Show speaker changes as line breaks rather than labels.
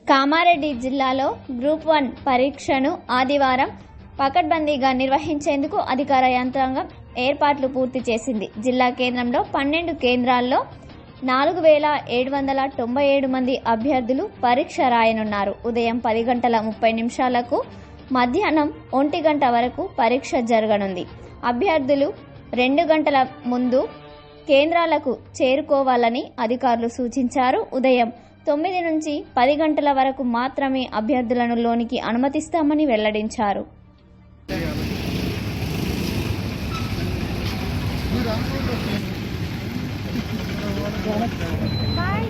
కామారెడ్డి జిల్లాలో గ్రూప్ 1 పరీక్షను ఆదివారం పకడ్బందీగా నిర్వహించేందుకు అధికార యంత్రాంగం ఏర్పాట్లు పూర్తి చేసింది. జిల్లా కేంద్రంలో 12 కేంద్రాల్లో 4797 మంది అభ్యర్థులు పరీక్ష రాయనున్నారు. ఉదయం 10:30 మధ్యాహ్నం 1 గంట వరకు పరీక్ష జరగనుంది. అభ్యర్థులు 2 గంటల ముందు కేంద్రాలకు చేరుకోవాలని అధికారులు సూచించారు. ఉదయం 9 నుంచి 10 గంటల వరకు మాత్రమే అభ్యర్థులను లోనికి అనుమతిస్తామని వెల్లడించారు.
బాయ్